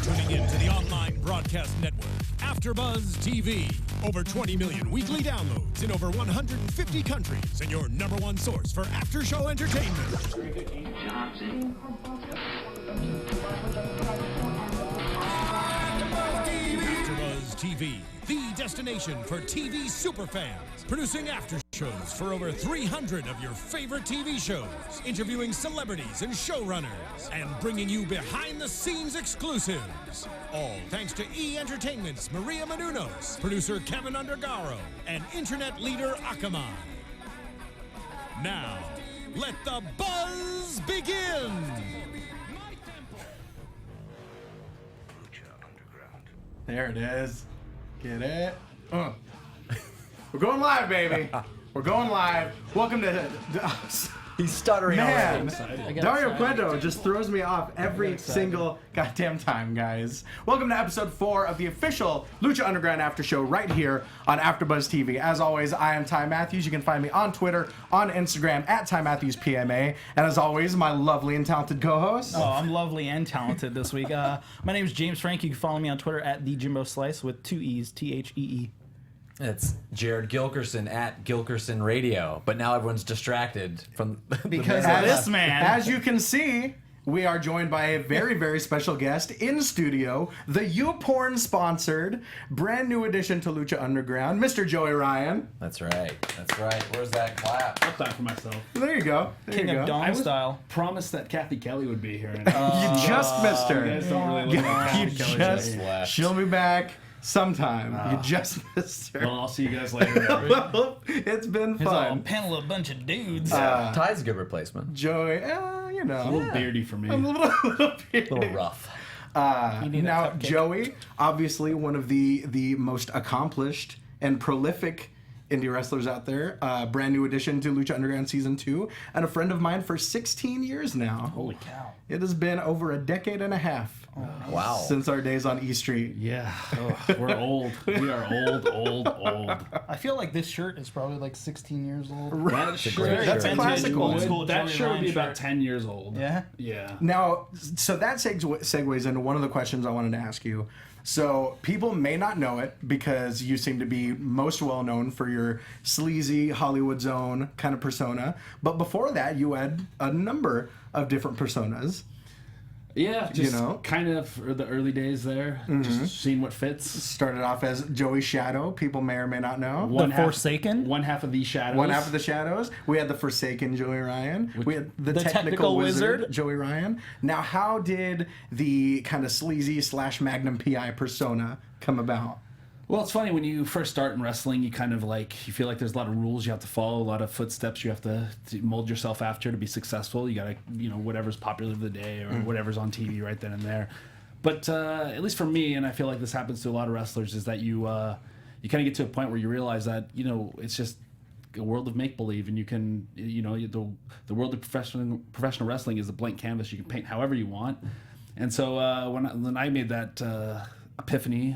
tuning in to the online broadcast network, AfterBuzz TV. Over 20 million weekly downloads in over 150 countries, and your number one source for after-show entertainment. AfterBuzz TV, the destination for TV superfans. Producing after-shows for over 300 of your favorite TV shows. Interviewing celebrities and showrunners. And bringing you behind-the-scenes exclusives. All thanks to E! Entertainment's Maria Menounos, producer Kevin Undergaro, and internet leader Akamai. Now, let the buzz begin! There it is. Get it? We're going live, baby. We're going live. Welcome to... He's stuttering Man, already. Dario Cueto just throws me off every single goddamn time, guys. Welcome to episode 4 of the official Lucha Underground After Show right here on AfterBuzz TV. As always, I am Ty Matthews. You can find me on Twitter, on Instagram, at Ty Matthews PMA. And as always, my lovely and talented co-host. Oh, I'm lovely and talented this week. My name is James Frank. You can follow me on Twitter at TheJimboSlice with 2 E's, Thee. It's Jared Gilkerson at Gilkerson Radio, but now everyone's distracted from Because of this man. As you can see, we are joined by a very, very special guest in studio, the YouPorn sponsored brand new addition to Lucha Underground, Mr. Joey Ryan. That's right. That's right. Where's that clap? I'll clap for myself. There you go. There King you go. of Dom I was style. promised that Kathy Kelly would be here. And, You just missed her. you guys don't really look like You Kathy Kelly. just, left. she'll be back sometime. You just missed her. Well, I'll see you guys later. It's been He's all fun. panel a bunch of dudes. Ty's a good replacement. Joey, you know. A little beardy for me. A little bit. A little rough. need a Now, cupcake. Joey, obviously one of the most accomplished and prolific indie wrestlers out there. Brand new addition to Lucha Underground Season 2, and a friend of mine for 16 years now. Holy cow. It has been over a decade and a half Wow. since our days on E Street. Yeah. We're old. We are old. I feel like this shirt is probably like 16 years old. That shirt, That's a classic old one. school that Joey shirt would Ryan be about shirt. 10 years old. Yeah? Yeah. Now, so that segues into one of the questions I wanted to ask you. So people may not know it because you seem to be most well known for your sleazy Hollywood Zone kind of persona. But before that, you had a number of different personas. Yeah, just know? kind of the early days there. Just seeing what fits. Started off as Joey Shadow. People may or may not know. One half, Forsaken? One half of the shadows. One half of the Shadows. We had the Forsaken Joey Ryan. We had the Technical Wizard. Joey Ryan. Now, how did the kind of sleazy / Magnum PI persona come about? Well, it's funny when you first start in wrestling, you kind of you feel like there's a lot of rules you have to follow, a lot of footsteps you have to mold yourself after to be successful. You got to, whatever's popular of the day or whatever's on TV right then and there. But at least for me, and I feel like this happens to a lot of wrestlers, is that you kind of get to a point where you realize that, it's just a world of make-believe, and you can, the world of professional wrestling is a blank canvas. You can paint however you want. And so when I made that epiphany,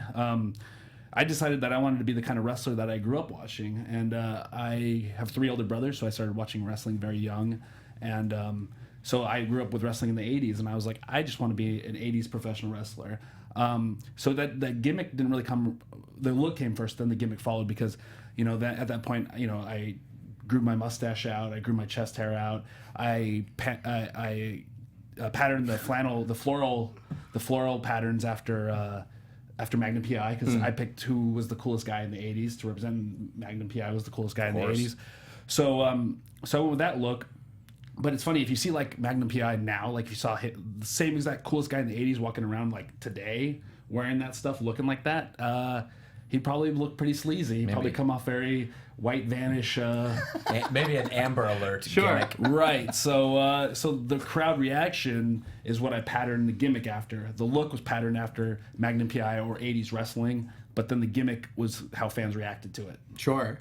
I decided that I wanted to be the kind of wrestler that I grew up watching. And I have 3 older brothers, so I started watching wrestling very young. And so I grew up with wrestling in the 80s, and I was like, I just want to be an 80s professional wrestler. So that gimmick didn't really come, the look came first, then the gimmick followed, because, that at that point, I grew my mustache out, I grew my chest hair out, I patterned the floral patterns after Magnum PI, because I picked who was the coolest guy in the 80s to represent Magnum PI was the coolest guy in the 80s. So with that look, but it's funny, if you see like Magnum PI now, like if you saw the same exact coolest guy in the 80s walking around like today wearing that stuff, looking like that, he'd probably look pretty sleazy. He'd probably come off very white vanish. Maybe an Amber Alert gimmick. Right. So the crowd reaction is what I patterned the gimmick after. The look was patterned after Magnum PI or 80s wrestling, but then the gimmick was how fans reacted to it. Sure.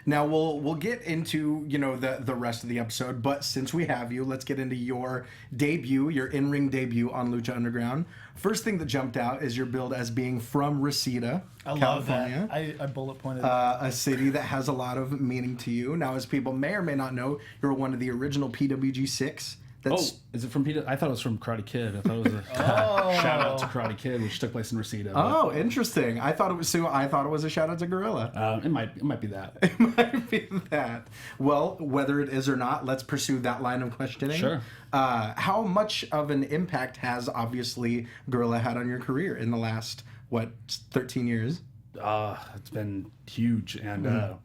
Now we'll get into the rest of the episode, but since we have you, let's get into your debut, your in-ring debut on Lucha Underground. First thing that jumped out is your build as being from Reseda, California. Love that. I bullet pointed a city that has a lot of meaning to you. Now, as people may or may not know, you're one of the original PWG 6 That's is it from Peter? I thought it was from Karate Kid. I thought it was a shout out to Karate Kid, which took place in Reseda. oh, interesting. I thought it was a shout out to Gorilla. It might be that. It might be that. Well, whether it is or not, let's pursue that line of questioning. Sure. How much of an impact has obviously Gorilla had on your career in the last 13 years? It's been huge, and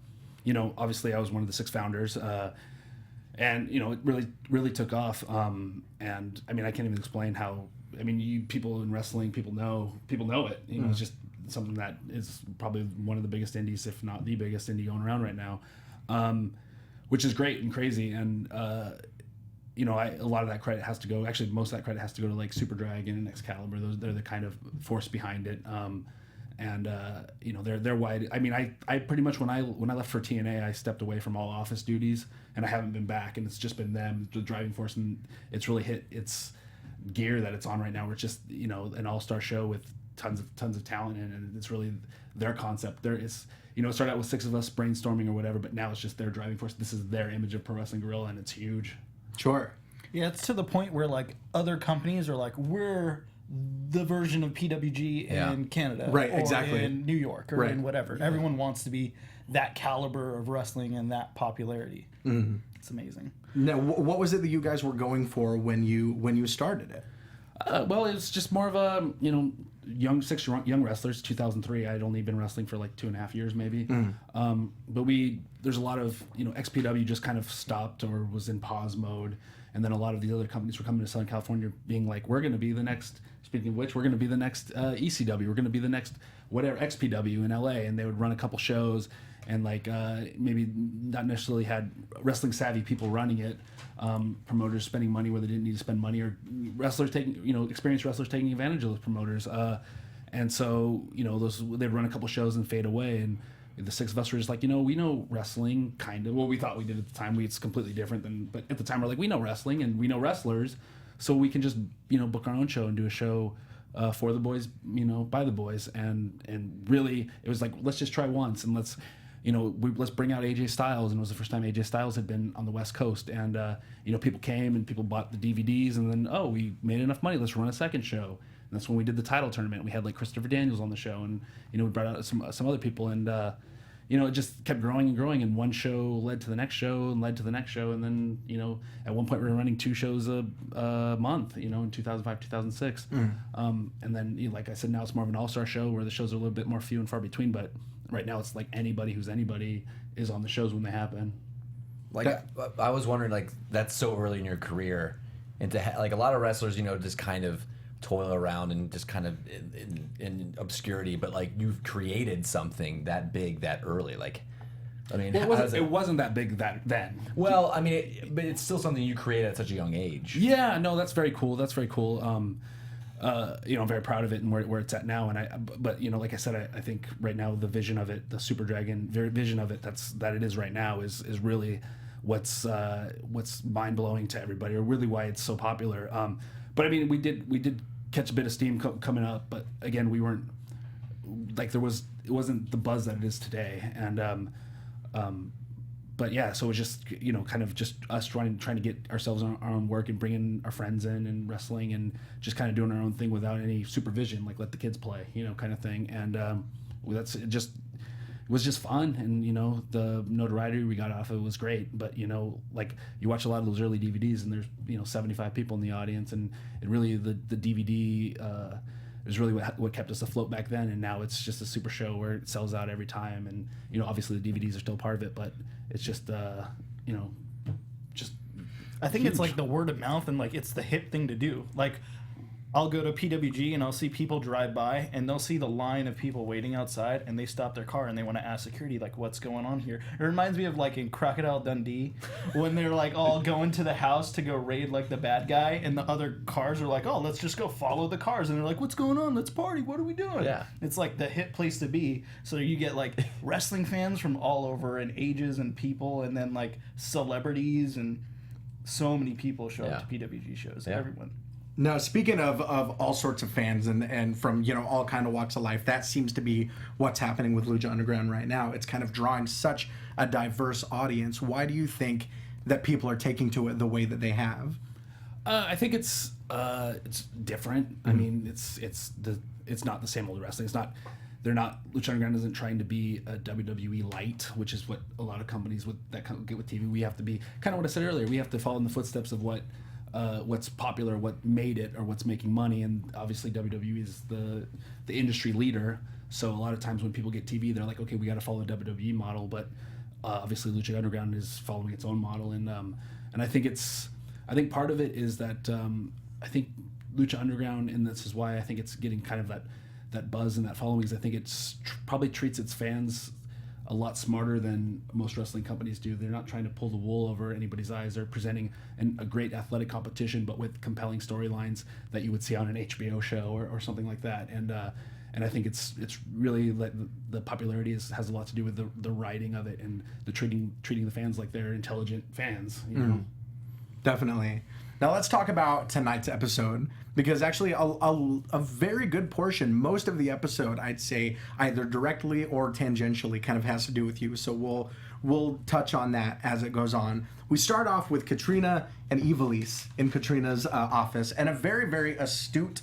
obviously I was one of the 6 founders. And it really took off. And I mean, I can't even explain how. I mean, people in wrestling, people know it. It's just something that is probably one of the biggest indies, if not the biggest indie going around right now, which is great and crazy. And a lot of that credit has to go. Actually, most of that credit has to go to like Super Dragon and Excalibur. They're the kind of force behind it. They're wide. I mean, I pretty much when I left for TNA, I stepped away from all office duties, and I haven't been back, and it's just been them, the driving force, and it's really hit its gear that it's on right now. Where it's just an all-star show with tons of talent in it, and it's really their concept. It started out with 6 of us brainstorming or whatever, but now it's just their driving force. This is their image of Pro Wrestling Guerrilla, and it's huge. Sure. Yeah, it's to the point where like other companies are like, we're the version of PWG in Canada, right? Or exactly. in New York, or in whatever. Everyone wants to be that caliber of wrestling and that popularity. Mm-hmm. It's amazing. Now, what was it that you guys were going for when you started it? Well, it was just more of a six young wrestlers. 2003, I'd only been wrestling for like 2.5 years, maybe. But there's a lot of XPW just kind of stopped or was in pause mode, and then a lot of the other companies were coming to Southern California, being like, we're going to be the next. Speaking of which, we're going to be the next ECW. We're going to be the next whatever XPW in LA, and they would run a couple shows, and like maybe not necessarily had wrestling savvy people running it, promoters spending money where they didn't need to spend money, or wrestlers experienced wrestlers taking advantage of those promoters, and so they'd run a couple shows and fade away, and the 6 of us were just like, we know wrestling kind of. Well, we thought we did at the time. It's completely different but at the time we're like, we know wrestling and we know wrestlers. So we can just, book our own show and do a show for the boys, by the boys. And really, it was like, let's just try once, and let's bring out AJ Styles. And it was the first time AJ Styles had been on the West Coast. And, people came and people bought the DVDs. And then, we made enough money. Let's run a second show. And that's when we did the title tournament. We had like Christopher Daniels on the show. And, we brought out some other people. And, it just kept growing and growing, and one show led to the next show and led to the next show, and then at one point we were running 2 shows a month, in 2005, 2006, and then like I said, now it's more of an all-star show where the shows are a little bit more few and far between, but right now it's like anybody who's anybody is on the shows when they happen. Like I was wondering, like that's so early in your career, and to like a lot of wrestlers, just kind of toil around and just kind of in obscurity, but like you've created something that big that early. Like, I mean, it wasn't that big then. Well, I mean, but it's still something you created at such a young age. Yeah, no, that's very cool. I'm very proud of it and where it's at now. But like I said, I think right now the vision of it, the Super Dragon vision of it, that it is right now is really what's mind blowing to everybody, or really why it's so popular. But I mean, we did catch a bit of steam coming up, but again, we weren't like it wasn't the buzz that it is today, and but yeah, so it was just kind of just us trying to get ourselves on our own work and bringing our friends in and wrestling and just kind of doing our own thing without any supervision, like let the kids play, kind of thing, and it was just fun, and the notoriety we got off of it was great. But like you watch a lot of those early DVDs, and there's 75 people in the audience, and it really the DVD is really what kept us afloat back then. And now it's just a super show where it sells out every time, and obviously the DVDs are still part of it, but it's just just. I think huge. it's like the word of mouth, and like it's the hip thing to do. Like, I'll go to PWG and I'll see people drive by, and they'll see the line of people waiting outside, and they stop their car and they want to ask security, like, what's going on here? It reminds me of like in Crocodile Dundee when they're like all going to the house to go raid like the bad guy, and the other cars are like, oh, let's just go follow the cars, and they're like, what's going on? Let's party. What are we doing? Yeah. It's like the hip place to be. So you get like wrestling fans from all over, and ages and people, and then like celebrities, and so many people show up to PWG shows. Yeah. Everyone. Now, speaking of all sorts of fans and from all kind of walks of life, that seems to be what's happening with Lucha Underground right now. It's kind of drawing such a diverse audience. Why do you think that people are taking to it the way that they have? I think it's different. I mean, it's not the same old wrestling. It's not. They're not. Lucha Underground isn't trying to be a WWE light, which is what a lot of companies get with TV. We have to be kind of what I said earlier. We have to follow in the footsteps of what's popular, what made it, or what's making money. And obviously, WWE is the industry leader. So a lot of times when people get TV, they're like, okay, we got to follow the WWE model. But obviously, Lucha Underground is following its own model, and I think part of it is that I think Lucha Underground, and this is why I think it's getting kind of that buzz and that following, is I think it's probably treats its fans a lot smarter than most wrestling companies do. They're not trying to pull the wool over anybody's eyes. They're presenting a great athletic competition, but with compelling storylines that you would see on an HBO show or something like that. And I think it's really the popularity has a lot to do with the writing of it and the treating the fans like they're intelligent fans. You know? Definitely. Now let's talk about tonight's episode, because actually a very good portion, most of the episode, I'd say either directly or tangentially kind of has to do with you. So we'll touch on that as it goes on. We start off with Katrina and Ivelisse in Katrina's office, and a very, very astute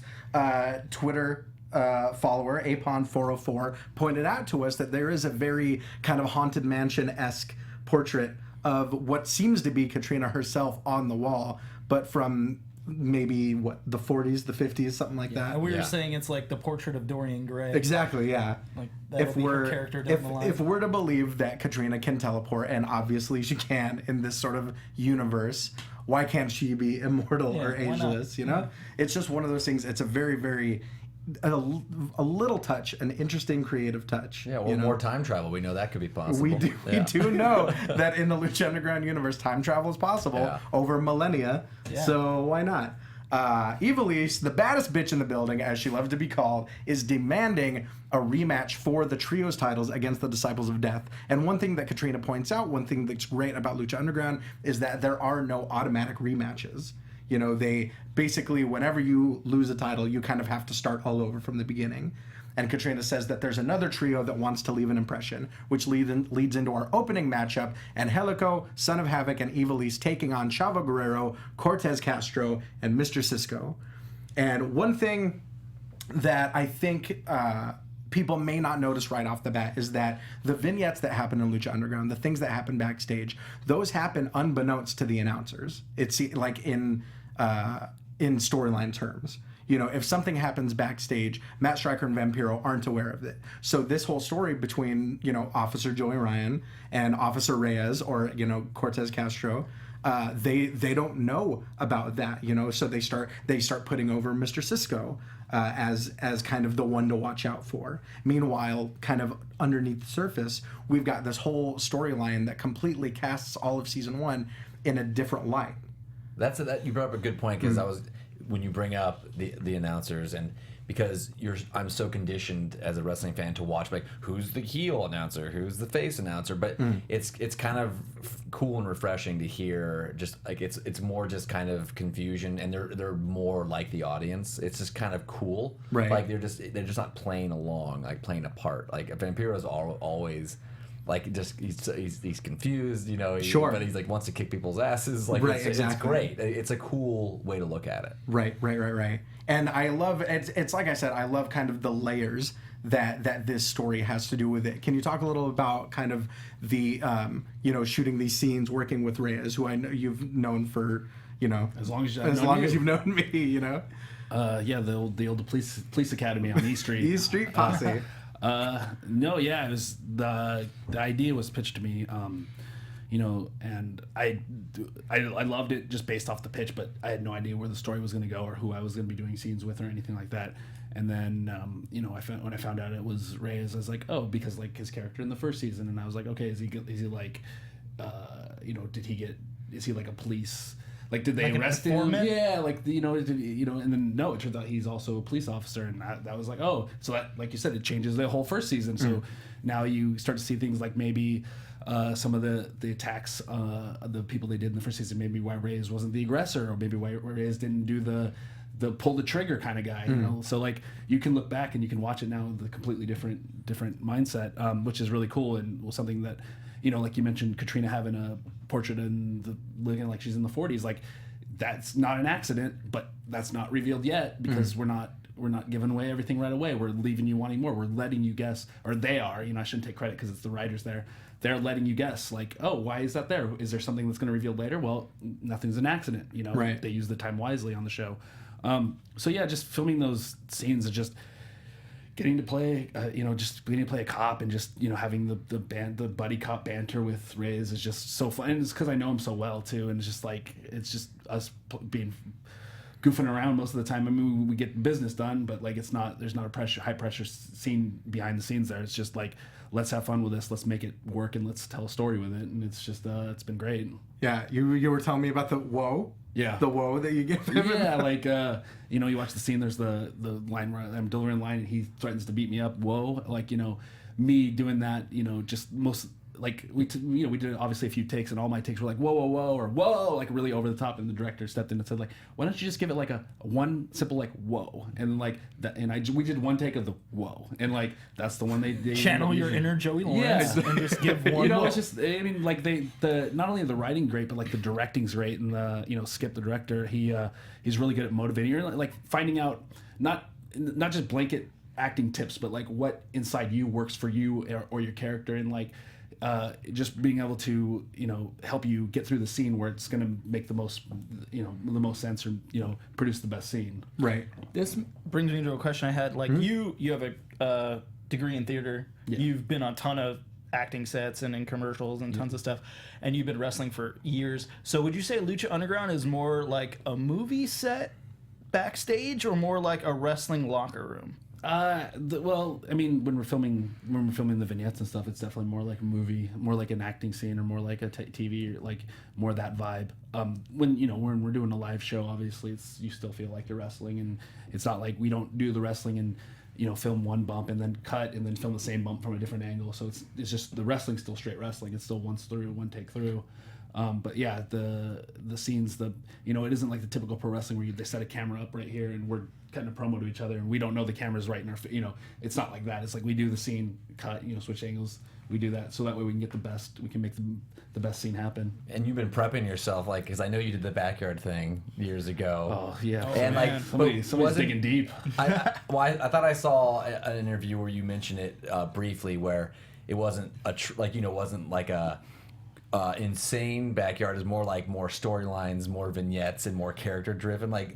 Twitter follower, Apon404, pointed out to us that there is a very kind of Haunted Mansion-esque portrait of what seems to be Katrina herself on the wall, but from maybe the 40s, the 50s, something like that. And we were saying it's like the portrait of Dorian Gray. Exactly, yeah. Like that'll be her character down the line. If we're to believe that Katrina can teleport, and obviously she can in this sort of universe, why can't she be immortal or ageless? You know, it's just one of those things. It's a very, very a little touch, an interesting creative touch. Yeah, well, more time travel. We know that could be possible. We do know that in the Lucha Underground universe, time travel is possible over millennia. Yeah. So why not? Ivelisse, the baddest bitch in the building, as she loves to be called, is demanding a rematch for the trios titles against the Disciples of Death. And one thing that Katrina points out, one thing that's great about Lucha Underground, is that there are no automatic rematches. You know, they basically, whenever you lose a title, you kind of have to start all over from the beginning. And Katrina says that there's another trio that wants to leave an impression, which leads into our opening matchup, Angelico, Son of Havoc, and Ivelisse taking on Chavo Guerrero, Cortez Castro, and Mr. Cisco. And one thing that I think people may not notice right off the bat is that the vignettes that happen in Lucha Underground, the things that happen backstage, those happen unbeknownst to the announcers. It's like in storyline terms. You know, if something happens backstage, Matt Striker and Vampiro aren't aware of it. So this whole story between, you know, Officer Joey Ryan and Officer Reyes, or, you know, Cortez Castro, they don't know about that, you know. So they start putting over Mr. Cisco as kind of the one to watch out for. Meanwhile, kind of underneath the surface, we've got this whole storyline that completely casts all of season 1 in a different light. You brought up a good point, because that was when you bring up the announcers, and because I'm so conditioned as a wrestling fan to watch like who's the heel announcer, who's the face announcer, but it's kind of cool and refreshing to hear just like it's more just kind of confusion, and they're more like the audience. It's just kind of cool, right? Like they're just not playing along, like playing a part. Like Vampiro's always like just he's confused, you know. But he's like wants to kick people's asses. Like it's great. It's a cool way to look at it. Right. And I love it's like I said, I love kind of the layers that this story has to do with it. Can you talk a little about kind of the you know, shooting these scenes, working with Reyes, who I know you've known for, you know, as long as you've known me, you know. The old police academy on East Street. East Street Posse. It was the idea was pitched to me, you know, and I loved it just based off the pitch, but I had no idea where the story was going to go or who I was going to be doing scenes with or anything like that. And then, you know, when I found out it was Reyes, I was like, oh, because like his character in the first season, and I was like, okay, is he like, you know, is he like a police? Like, did they arrest him? Yeah, like, you know, and then no, it turned out he's also a police officer, and that was like, oh, so that, like you said, it changes the whole first season. So now you start to see things like maybe some of the attacks, the people they did in the first season, maybe why Reyes wasn't the aggressor, or maybe why Reyes didn't do the pull the trigger kind of guy, you know. So like you can look back and you can watch it now with a completely different mindset, which is really cool, and was something that, you know, like you mentioned, Katrina having a portrait and looking like she's in the 40s, like that's not an accident, but that's not revealed yet because we're not giving away everything right away. We're leaving you wanting more. We're letting you guess, or they are. I shouldn't take credit because it's the writers there. They're letting you guess, like, oh, why is that there? Is there something that's going to reveal later? Well, nothing's an accident. Right. They use the time wisely on the show. So yeah, just filming those scenes and just getting to play, just getting to play a cop and just having the buddy cop banter with Reyes is just so fun. And it's because I know him so well too, and it's just us being goofing around most of the time. I mean, we get business done, but like there's not a high pressure scene behind the scenes there. It's just like, let's have fun with this, let's make it work, and let's tell a story with it. And it's just it's been great. Yeah, you were telling me about the whoa. Yeah. The whoa that you give him. Yeah, like you watch the scene. There's the line where I'm delivering a line and he threatens to beat me up. Whoa, like me doing that. Just most. Like we did obviously a few takes, and all my takes were like whoa, whoa, whoa, or whoa, like really over the top. And the director stepped in and said, like, why don't you just give it like a one simple like whoa, and like that. And we did one take of the whoa, and like that's the one they channel your inner Joey Lawrence and just give one. It's just like the not only the writing great, but like the directing's great, and the Skip, the director, he's really good at motivating. You're like finding out not just blanket acting tips, but like what inside you works for you or your character, and like. Just being able to help you get through the scene where it's going to make the most sense, or produce the best scene. Right. This brings me to a question I had. Like you have a degree in theater. Yeah. You've been on a ton of acting sets and in commercials and tons of stuff, and you've been wrestling for years. So would you say Lucha Underground is more like a movie set backstage, or more like a wrestling locker room? Well, I mean, when we're filming the vignettes and stuff, it's definitely more like a movie, more like an acting scene, or more like a TV, or like more that vibe. When we're doing a live show, obviously, you still feel like you're wrestling, and it's not like we don't do the wrestling and film one bump and then cut and then film the same bump from a different angle. So it's just the wrestling's still straight wrestling. It's still one take through. But yeah, the scenes, it isn't like the typical pro wrestling where they set a camera up right here and we're cutting a promo to each other and we don't know the camera's right in our, it's not like that. It's like we do the scene, cut, switch angles. We do that so that way we can get we can make the best scene happen. And you've been prepping yourself, like, because I know you did the backyard thing years ago. Oh yeah, and man. like somebody's digging deep. I thought I saw an interview where you mentioned it briefly, where it wasn't wasn't like a insane backyard. Is more like more storylines, more vignettes, and more character driven. Like,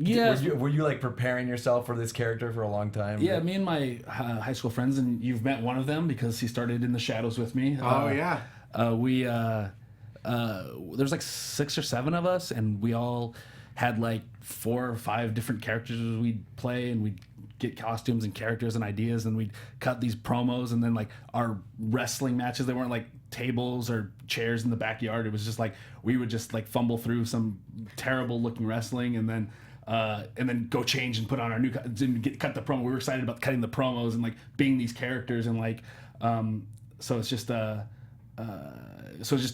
yeah, were you like preparing yourself for this character for a long time? Yeah, me and my high school friends, and you've met one of them because he started in the shadows with me. Yeah. There's like 6 or 7 of us, and we all had like 4 or 5 different characters we'd play, and we'd get costumes and characters and ideas, and we'd cut these promos, and then like our wrestling matches, they weren't like tables or chairs in the backyard. It was just like we would just like fumble through some terrible looking wrestling, and then go change and put on our new cut the promo. We were excited about cutting the promos and like being these characters, and like so it's just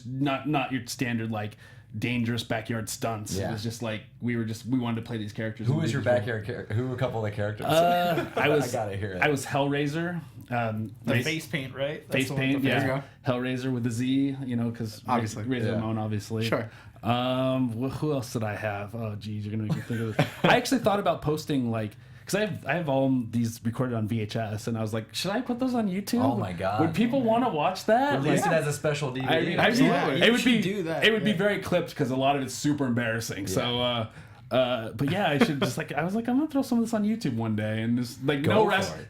not your standard like dangerous backyard stunts. Yeah. It was just like we wanted to play these characters. Who was your backyard character? Who were a couple of the characters? I gotta hear it. I was Hellraiser. The face paint, right? Face paint, yeah. Hellraiser with the Z, because obviously Razor Ramon, obviously. Sure. Who else did I have? Oh, geez, you're gonna make me think of this. I actually thought about posting because I have all these recorded on VHS, and I was like, should I put those on YouTube? Oh my god! Would people want to watch that? Release it as a special DVD. Absolutely. It would be do that. It would be very clipped because a lot of it's super embarrassing. Yeah. So. But yeah, I should just I was like, I'm gonna throw some of this on YouTube one day, and just like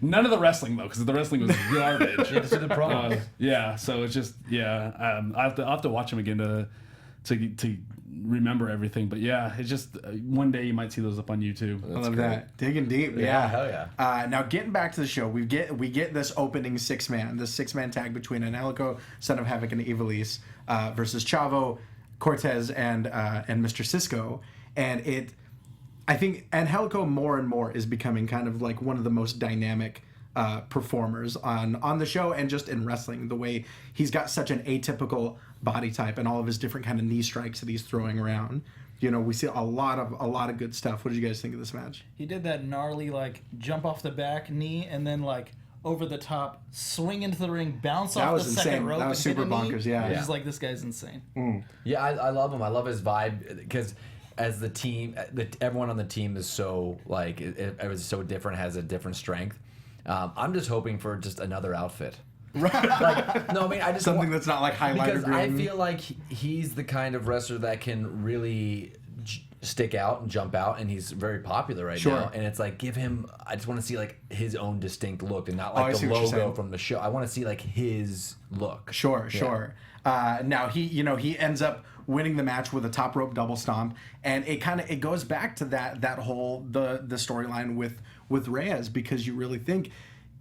none of the wrestling though, because the wrestling was garbage. Yeah, just do the promos. Yeah, so it's just I'll have to watch them again to remember everything. But yeah, it's just one day you might see those up on YouTube. I love that. Digging deep. Yeah, hell yeah. Now getting back to the show, we get this opening six man tag between Angelico, Son of Havoc, and Ivelisse versus Chavo, Cortez, and Mr. Cisco. And I think Angelico more and more is becoming kind of like one of the most dynamic performers on the show and just in wrestling. The way he's got such an atypical body type and all of his different kind of knee strikes that he's throwing around. We see a lot of good stuff. What did you guys think of this match? He did that gnarly like jump off the back knee and then like over the top, swing into the ring, bounce off the second rope. That was super bonkers. Yeah. It's just like, this guy's insane. Yeah, I love him. I love his vibe because as the team, everyone on the team is so like it was so different, has a different strength. I'm just hoping for just another outfit. Like, no, I mean, I just Something that's not like highlighter because green. I feel like he's the kind of wrestler that can really stick out and jump out, and he's very popular right now. And it's like, give him. I just want to see like his own distinct look, and not like the logo from the show. I want to see like his look. Sure. Now he ends up winning the match with a top rope double stomp, and it goes back to that whole the storyline with Reyes, because you really think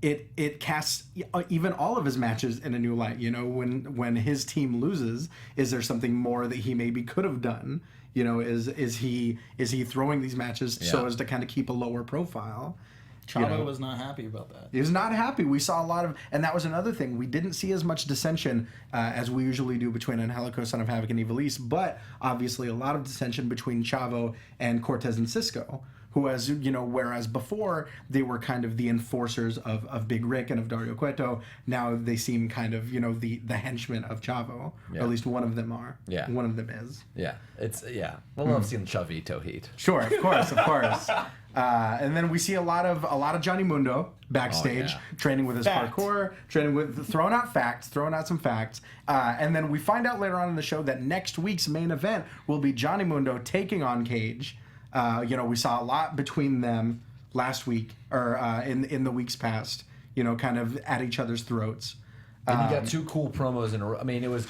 it casts even all of his matches in a new light. You know, when his team loses, is there something more that he maybe could have done? You know, is he throwing these matches so as to kind of keep a lower profile? Chavo was not happy about that. He was not happy. We saw a lot of, and that was another thing. We didn't see as much dissension as we usually do between Angelico, Son of Havoc, and Ivelisse, but obviously a lot of dissension between Chavo and Cortez and Cisco, who, as you know, whereas before they were kind of the enforcers of Big Rick and of Dario Cueto, now they seem kind of, you know, the henchmen of Chavo, or at least one of them are. Yeah. One of them is. Yeah, it's I love seeing Chavito heat. Sure, of course. And then we see a lot of Johnny Mundo backstage, training with his parkour, throwing out some facts. And then we find out later on in the show that next week's main event will be Johnny Mundo taking on Cage. You know, we saw a lot between them last week, or in the weeks past. You know, kind of at each other's throats. And you got two cool promos in a row. I mean, it was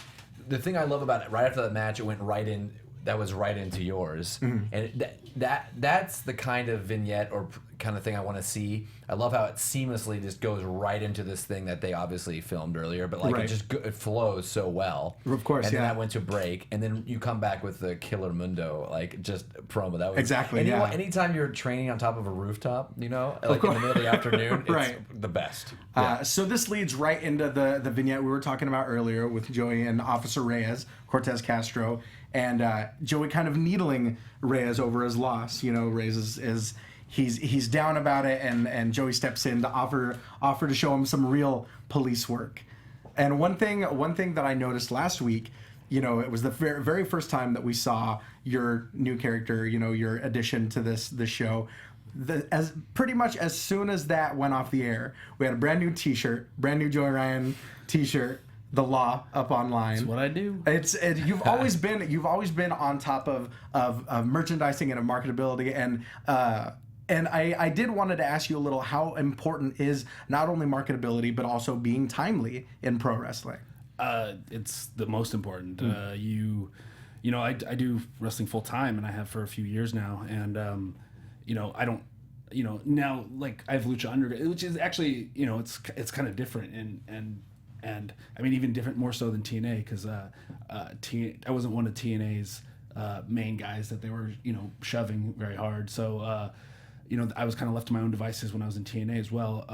the thing I love about it. Right after that match, it went right in. That was right into yours, and that's the kind of vignette or kind of thing I want to see. I love how it seamlessly just goes right into this thing that they obviously filmed earlier, but like it flows so well. Of course, and then that went to break, and then you come back with the Killer Mundo like just promo. That was exactly. And you know, anytime you're training on top of a rooftop, you know, like in the middle of the afternoon, it's the best. So this leads right into the vignette we were talking about earlier with Joey and Officer Reyes, Cortez Castro. And Joey kind of needling Reyes over his loss. You know, Reyes is he's down about it, and Joey steps in to offer to show him some real police work. And one thing that I noticed last week, you know, it was the very first time that we saw your new character, you know, your addition to this show. As pretty much as soon as that went off the air, we had a brand new T-shirt, brand new Joey Ryan T-shirt. The Law up online. That's what I do. You've always been on top of merchandising and of marketability, and I did wanted to ask you a little, how important is not only marketability but also being timely in pro wrestling? It's the most important. You know, I do wrestling full time, and I have for a few years now, and you know, I don't. You know, now like I have Lucha Underground, which is actually, you know, it's kind of different and I mean, even different, more so than TNA, because I wasn't one of TNA's main guys that they were, you know, shoving very hard. So, you know, I was kind of left to my own devices when I was in TNA as well.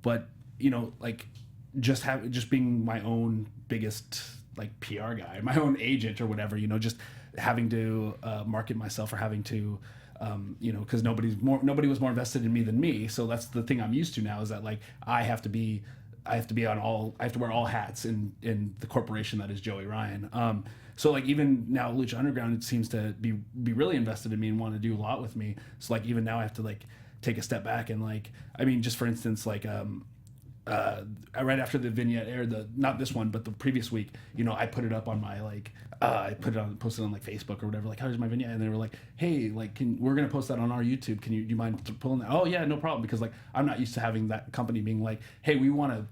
But you know, like just being my own biggest like PR guy, my own agent or whatever, you know, just having to market myself, or having to. You know, because nobody was more invested in me than me. So that's the thing I'm used to now, is that like I have to wear all hats in the corporation that is Joey Ryan. So like even now Lucha Underground, it seems to be really invested in me and want to do a lot with me. So like even now I have to like take a step back and like, I mean, just for instance, like right after the vignette aired, not this one but the previous week, you know, I put it up on my like posted on like Facebook or whatever, like, how's my vignette? And they were like, hey, like we're gonna post that on our YouTube, do you mind pulling that? Oh yeah, no problem, because like I'm not used to having that company being like, hey, we wanna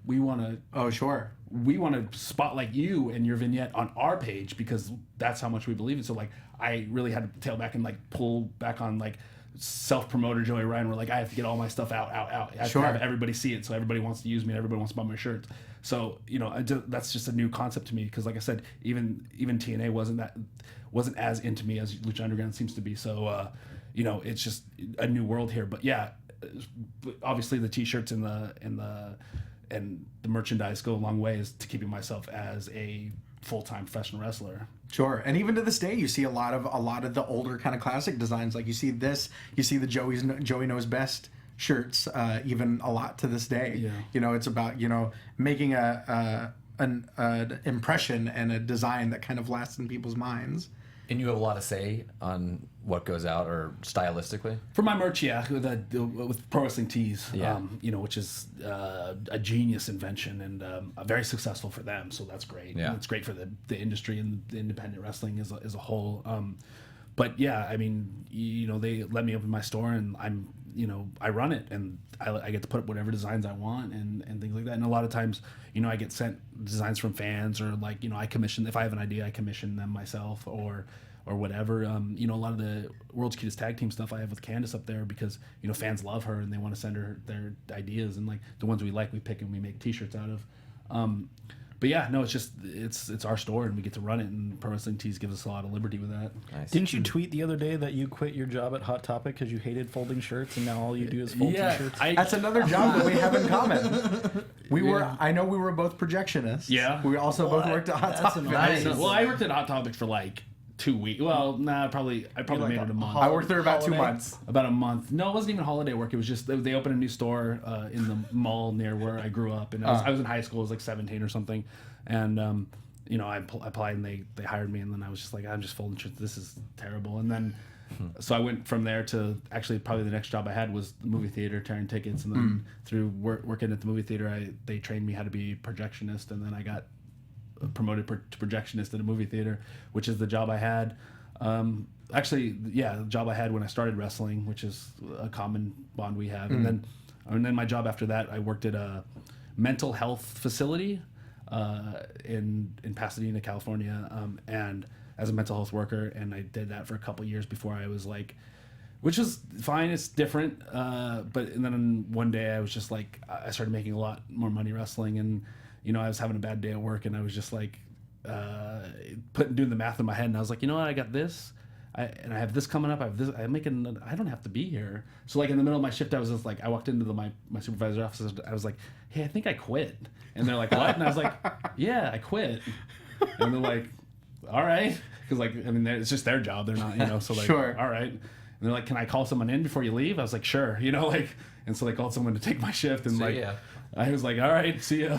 oh sure, we want to spotlight you and your vignette on our page because that's how much we believe it. So like I really had to tail back and like pull back on like self-promoter Joey Ryan, where like I have to get all my stuff out. I have to have everybody see it, so everybody wants to use me and everybody wants to buy my shirts. So you know, that's just a new concept to me, because like I said, even TNA wasn't as into me as Lucha Underground seems to be. So you know, it's just a new world here. But yeah, obviously the t-shirts and the merchandise go a long way as to keeping myself as a full-time professional wrestler. Sure. And even to this day, you see a lot of the older kind of classic designs. Like you see the Joey Knows Best shirts, even a lot to this day. Yeah. You know, it's about, you know, making an impression and a design that kind of lasts in people's minds. And you have a lot of say on what goes out or stylistically? For my merch, yeah, with Pro Wrestling Tees, Yeah. which is a genius invention and very successful for them. So that's great. Yeah. And it's great for the industry and the independent wrestling as a whole. But yeah, I mean, they let me open my store and I run it and I get to put up whatever designs I want and things like that. And a lot of times, I get sent designs from fans or I commission, if I have an idea, I commission them myself or whatever. A lot of the World's Cutest Tag Team stuff I have with Candace up there because, fans love her and they want to send her their ideas and the ones we like, we pick and we make t-shirts out of. But yeah, no, it's our store and we get to run it and Pro Wrestling Tees gives us a lot of liberty with that. Nice. Didn't you tweet the other day that you quit your job at Hot Topic because you hated folding shirts and now all you do is fold t-shirts? That's another job that we have in common. I know we were both projectionists. Yeah. We also both worked at Hot Topic. Well, I worked at Hot Topic for 2 weeks. Well, I probably made it a month. I worked there about 2 months. About a month. No, it wasn't even holiday work. It was just they opened a new store in the mall near where I grew up, and I was in high school. I was 17 or something, and I applied and they hired me, and then I was just like, I'm just folding shirts. This is terrible. And then so I went from there to actually probably the next job I had was the movie theater, tearing tickets, and then through working at the movie theater, they trained me how to be projectionist, and then I got promoted to projectionist at a movie theater, which is the job I had. The job I had when I started wrestling, which is a common bond we have. And then my job after that, I worked at a mental health facility in Pasadena, California, and as a mental health worker, and I did that for a couple years before I was which is fine. It's different, and then one day I was just I started making a lot more money wrestling, and I was having a bad day at work, and I was just doing the math in my head, and I was like, I got this, I have this coming up. I have this. I don't have to be here. So in the middle of my shift, I was just I walked into my supervisor's office. I was like, hey, I think I quit. And they're like, what? And I was like, yeah, I quit. And they're like, all right, because it's just their job. They're not, so Sure. All right. And they're like, can I call someone in before you leave? I was like, sure. And so they called someone to take my shift, and I was like, all right, see ya.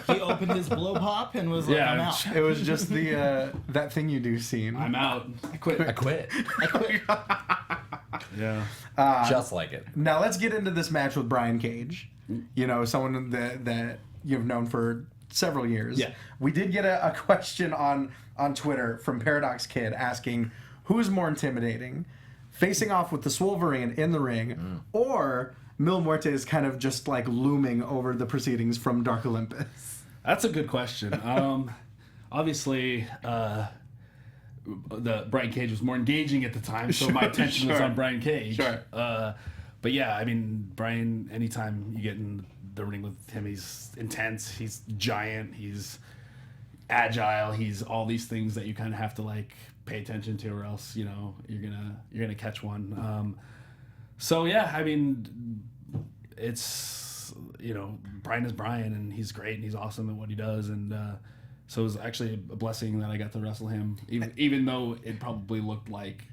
He opened his blow pop and was like, Yeah, I'm out. It was just the that thing you do scene. I'm out. I quit. I quit. Yeah. Just like it. Now let's get into this match with Brian Cage. Someone that you've known for several years. Yeah. We did get a question on Twitter from Paradox Kid asking, who is more intimidating, facing off with the Swolverine in the ring, or Mil Muerte is kind of just looming over the proceedings from Dark Olympus? That's a good question. Obviously, the Brian Cage was more engaging at the time, so my attention was on Brian Cage. Sure. But yeah, Brian, anytime you get in the ring with him, he's intense, he's giant, he's agile, he's all these things that you kind of have to pay attention to, or else you're gonna catch one. So yeah, it's Brian is Brian, and he's great, and he's awesome at what he does, and so it was actually a blessing that I got to wrestle him, even though it probably looked like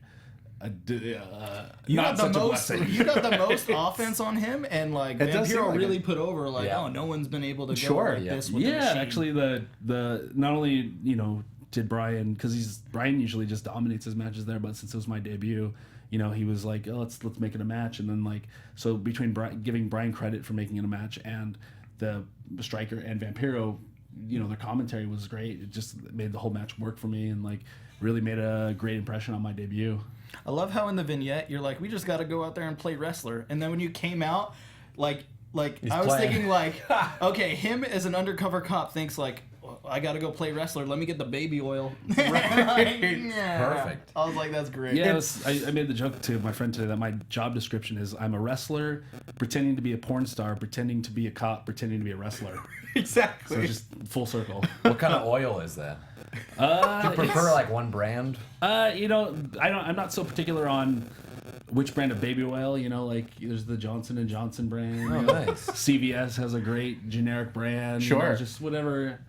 not such a blessing. You got the most offense on him, and does seem Vampiro like really it. put over no one's been able to Sure, go like yeah. this with the Yeah, machine. actually, the not only did Brian, because Brian usually just dominates his matches there, but since it was my debut, he was like, oh, let's make it a match, and then so between giving Brian credit for making it a match and the Striker and Vampiro, their commentary was great. It just made the whole match work for me, and really made a great impression on my debut. I love how in the vignette you're we just got to go out there and play wrestler, and then when you came out, I was playing. thinking okay, him as an undercover cop thinks I got to go play wrestler. Let me get the baby oil. Yeah. Perfect. I was like, that's great. Yeah, I made the joke to my friend today that my job description is I'm a wrestler pretending to be a porn star, pretending to be a cop, pretending to be a wrestler. Exactly. So just full circle. What kind of oil is that? Do you prefer one brand? I'm not so particular on which brand of baby oil. There's the Johnson & Johnson brand. Oh, nice. CVS has a great generic brand. Sure. Just whatever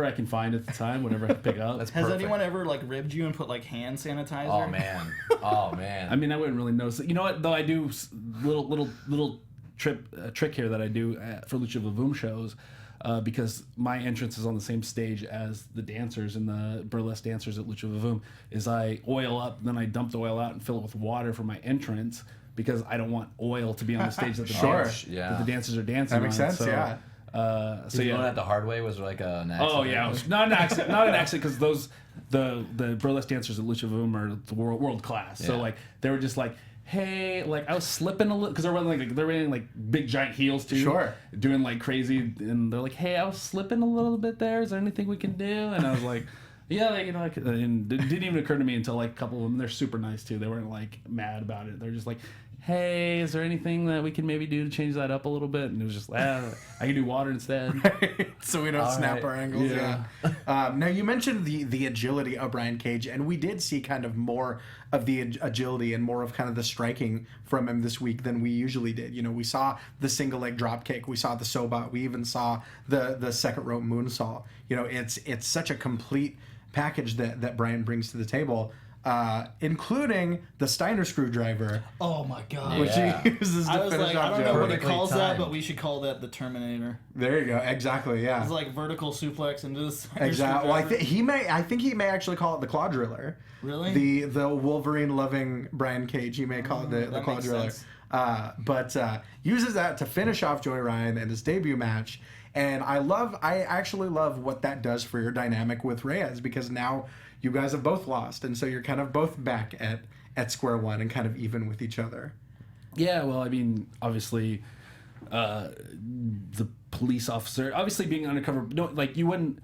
I can find at the time, whatever I can pick up. That's Has perfect. anyone ever ribbed you and put hand sanitizer? Oh man. Oh man. I wouldn't really notice it. You know what? Though I do little trick here that I do for Lucha Vavoom shows. because my entrance is on the same stage as the dancers and the burlesque dancers at Lucha Vavoom. Is I oil up, then I dump the oil out and fill it with water for my entrance because I don't want oil to be on the stage that the, Sure. that the dancers are dancing. That makes on. sense. So, yeah. So You yeah. learn that the hard way was like an accident. Oh yeah, it was not an accident. Not an accident because the burlesque dancers at Lucha Vavoom are the world class. So Yeah. like they were just like, hey, like I was slipping a little because they're wearing like big giant heels too. Sure. Doing like crazy, and they're like, hey, I was slipping a little bit there. Is there anything we can do? And I was like. Yeah, like, I could, and it didn't even occur to me until like a couple of them. They're super nice too. They weren't like mad about it. They're just like, hey, is there anything that we can maybe do to change that up a little bit? And it was just, I can do water instead. So we don't snap right. our angles. Yeah. Now you mentioned the agility of Brian Cage, and we did see kind of more of the agility and more of kind of the striking from him this week than we usually did. We saw the single leg drop kick, we saw the soba, we even saw the second rope moonsault. It's such a complete package that Brian brings to the table. Including the Steiner screwdriver, Oh my god. which Yeah. he uses to I was finish like, off I don't know Joe. what it Perfectly calls that, timed. but we should call that the Terminator. There you go. Exactly. Yeah. It's like vertical suplex into the Exactly. Well, screwdriver. I think he may actually call it the claw driller. Really? The Wolverine loving Brian Cage. He may call it the that claw makes driller. sense. But uses that to finish off Joey Ryan in his debut match. And I actually love what that does for your dynamic with Reyes, because now you guys have both lost, and so you're kind of both back at square one and kind of even with each other. Yeah, well, I mean, obviously, the police officer, obviously being undercover, no, like you wouldn't,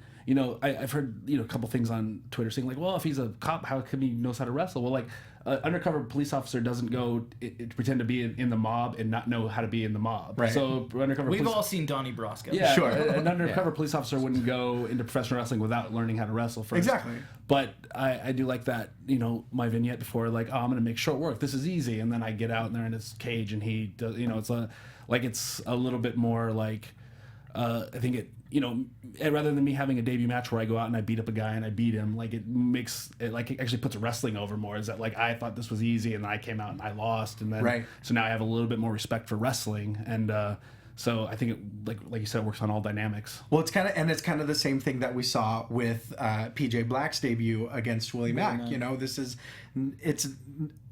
I've heard, a couple things on Twitter saying like, well, if he's a cop, how come he knows how to wrestle? Well, like, undercover police officer doesn't go pretend to be in the mob and not know how to be in the mob. Right. So undercover We've police, all seen Donnie Brasco. yeah, Sure. an undercover police officer wouldn't go into professional wrestling without learning how to wrestle first. Exactly. But I do like that, my vignette before, like, oh, I'm going to make short work. This is easy. And then I get out there in his cage and he does, it's a little bit more like, I think it, rather than me having a debut match where I go out and I beat up a guy and I beat him, like it actually puts wrestling over more. Is that like, I thought this was easy and then I came out and I lost. And then, Right. So now I have a little bit more respect for wrestling. And, so I think it, like you said, it works on all dynamics. Well, it's kind of the same thing that we saw with PJ Black's debut against Willie Mack. It's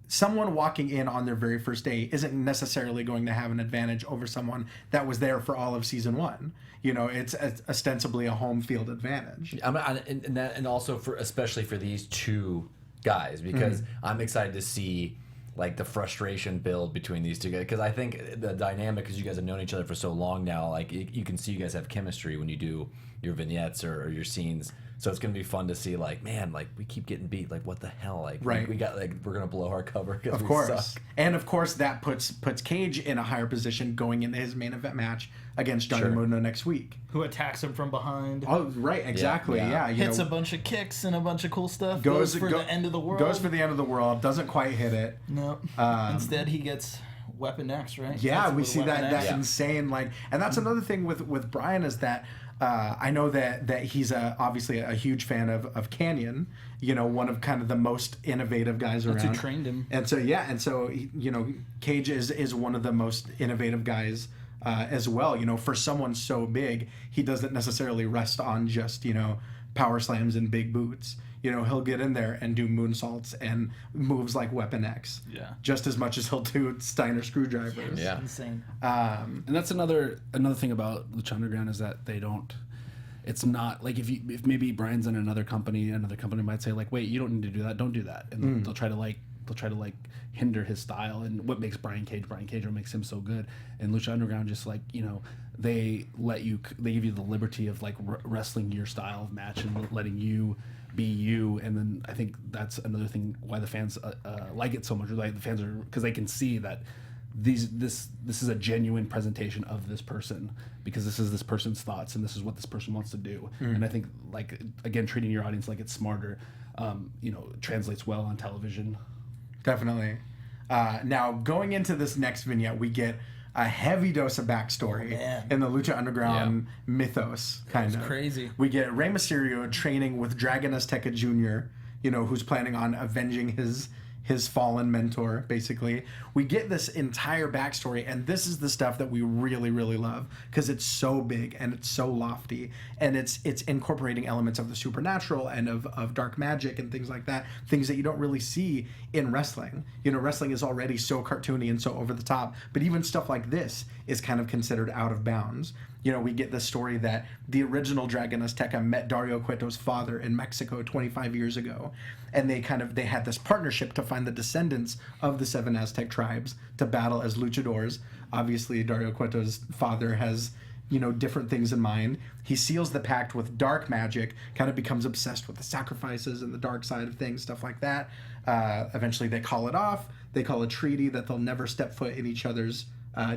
someone walking in on their very first day isn't necessarily going to have an advantage over someone that was there for all of season one. It's ostensibly a home field advantage. And also especially for these two guys, because I'm excited to see like the frustration build between these two guys, because I think the dynamic, because you guys have known each other for so long now, like you can see you guys have chemistry when you do your vignettes or your scenes. So it's gonna be fun to see, like, man, like we keep getting beat, like what the hell, like Right. we got, like, we're gonna blow our cover, 'cause Of we course. suck. And of course that puts Cage in a higher position going into his main event match against Johnny Sure. Mundo next week. Who attacks him from behind. Oh, right, exactly. Yeah. Yeah, Hits a bunch of kicks and a bunch of cool stuff. goes for the end of the world. Goes for the end of the world. Doesn't quite hit it. No. Instead, he gets Weapon X, right? Yeah, Hits him we with see Weapon that X. insane, like, and that's another thing with Brian is that I know that he's obviously a huge fan of Canyon, one of kind of the most innovative guys That's around. who trained him. And so Cage is one of the most innovative guys as well. For someone so big, he doesn't necessarily rest on just power slams and big boots. He'll get in there and do moonsaults and moves like Weapon X. Yeah. Just as much as he'll do Steiner screwdrivers. Yeah. Insane. And that's another thing about Lucha Underground is that they don't. It's not like if maybe Brian's in another company might say like, wait, you don't need to do that, don't do that, and they'll try to hinder his style and what makes Brian Cage, what makes him so good. And Lucha Underground just like they give you the liberty of like wrestling your style of match and letting you be you. And then I think that's another thing why the fans like it so much. Like the fans are, because they can see that this is a genuine presentation of this person, because this is this person's thoughts and this is what this person wants to do. And I think, like, again, treating your audience like it's smarter translates well on television. Definitely. Now, going into this next vignette, we get a heavy dose of backstory in the Lucha Underground mythos, kind of. crazy. We get Rey Mysterio training with Dragon Azteca Jr., who's planning on avenging his his fallen mentor, basically. We get this entire backstory, and this is the stuff that we really, really love because it's so big and it's so lofty, and it's incorporating elements of the supernatural and of dark magic and things like that, things that you don't really see in wrestling. You know, wrestling is already so cartoony and so over the top, but even stuff like this is kind of considered out of bounds. You know, we get the story that the original Dragon Azteca met Dario Cueto's father in Mexico 25 years ago, and they had this partnership to find the descendants of the 7 Aztec tribes to battle as luchadors. Obviously, Dario Cueto's father has, you know, different things in mind. He seals the pact with dark magic, kind of becomes obsessed with the sacrifices and the dark side of things, stuff like that. Eventually, they call it off. They call a treaty that they'll never step foot in each other's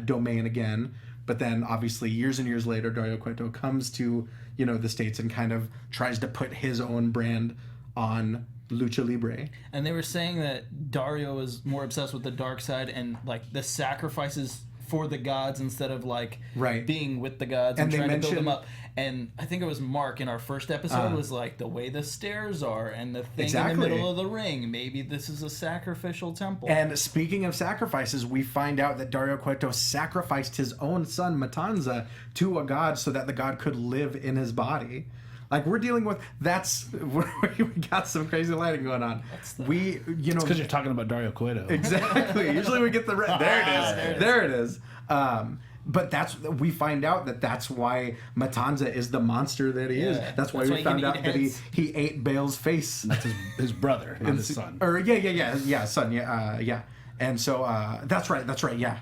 domain again. But then, obviously, years and years later, Dario Cueto comes to, you know, the States and kind of tries to put his own brand on Lucha Libre. And they were saying that Dario is more obsessed with the dark side and, like, the sacrifices for the gods instead of, like, being with the gods and trying to build them up. And I think it was Mark in our first episode was like, the way the stairs are and the thing in the middle of the ring, maybe this is a sacrificial temple. And speaking of sacrifices, we find out that Dario Cueto sacrificed his own son, Matanza, to a god so that the god could live in his body. Like, we're dealing with, we got some crazy lighting going on. We, you know, because you're talking about Dario Cueto. Exactly. Usually we get the there it is. But we find out that's why Matanza is the monster that he is. That's why we found out that he ate Bale's face. That's his brother, not his son. Or son, yeah. And so that's right, yeah.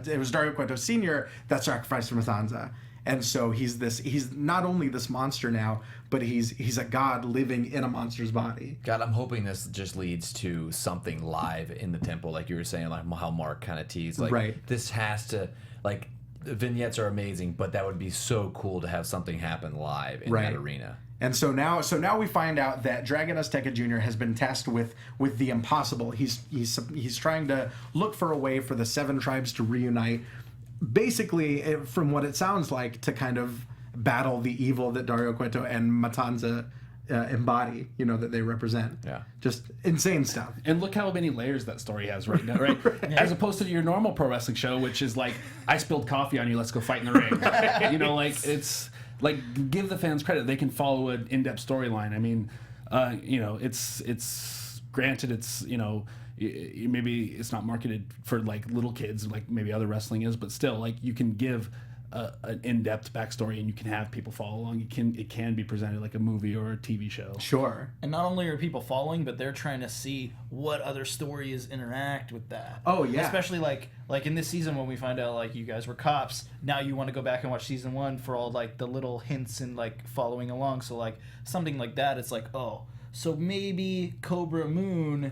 It was Dario Cueto Sr. that sacrificed Matanza. And so he's not only this monster now, but he's a god living in a monster's body. God, I'm hoping this just leads to something live in the temple, like you were saying, like how Mark kind of teased. Like, this has to, like, the vignettes are amazing, but that would be so cool to have something happen live in that arena. And so now we find out that Dragon Azteca Jr. has been tasked with the impossible. He's trying to look for a way for the 7 tribes to reunite. Basically, from what it sounds like, to kind of battle the evil that Dario Cueto and Matanza embody, you know, that they represent. Yeah. Just insane stuff. And look how many layers that story has right now, right? As opposed to your normal pro wrestling show, which is like, I spilled coffee on you, let's go fight in the ring. You know, like, it's like, give the fans credit. They can follow an in-depth storyline. I mean, you know, it's granted, it's, you know, maybe it's not marketed for like little kids like maybe other wrestling is, but still, like, you can give an in-depth backstory and you can have people follow along. It can be presented like a movie or a TV show. Sure. And not only are people following, but they're trying to see what other stories interact with that. Oh yeah. Especially like in this season when we find out like you guys were cops, now you want to go back and watch season 1 for all like the little hints and like following along. So like something like that, it's like, oh, so maybe Cobra Moon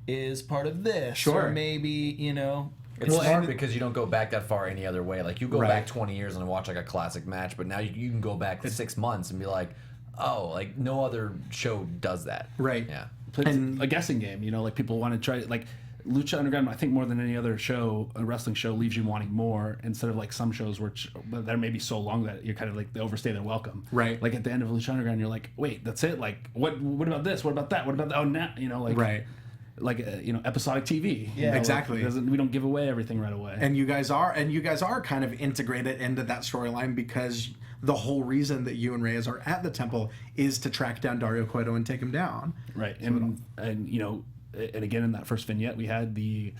is part of this. Sure. Or maybe, you know, it's hard because you don't go back that far any other way. Like, you go back 20 years and watch like a classic match, but now you can go back 6 months and be like, oh, like no other show does that. Right. Yeah. It's a guessing game, you know, like people want to try, like Lucha Underground, I think more than any other show, a wrestling show, leaves you wanting more instead of like some shows which that may be so long that you're kind of like, they overstay their welcome. Right. Like at the end of Lucha Underground, you're like, wait, that's it? Like, what about this? What about that? What about that? Oh, now, you know, like. Right. Like you know, episodic TV. Yeah, you know, exactly. Like, we don't give away everything right away. And you guys are kind of integrated into that storyline because the whole reason that you and Reyes are at the temple is to track down Dario Cueto and take him down. Right. And you know, and again in that first vignette we had the